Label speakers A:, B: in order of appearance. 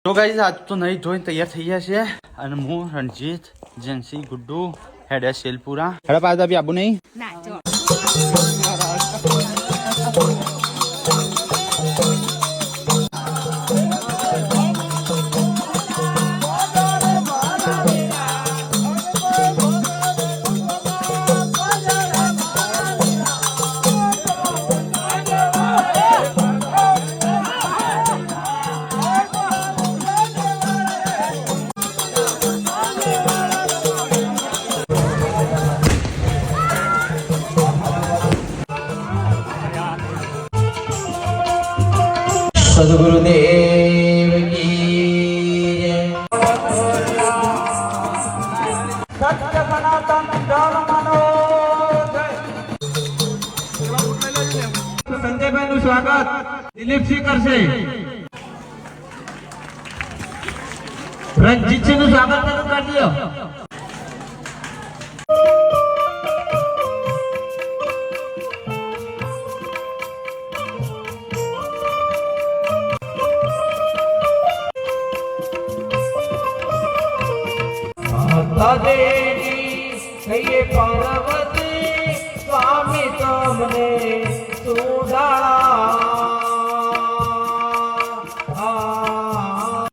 A: તો ગાઈસ આજ તો નહીં ધોઈને તૈયાર થઈ ગયા છે અને હું રણજીત જેન્સી ગુડ્ડુ હેડે શેલપુરા હેડા પાછા બી આબુ નહીં
B: ના જો
C: सद्गुरुदेव की जय। सत्य सनातन धर्मनो जय। संजयભાઈ નું સ્વાગત દિલીપસિંહ કરશે. રણજીતસિંહ નું સ્વાગત કરી દો. देवी कहिए पारा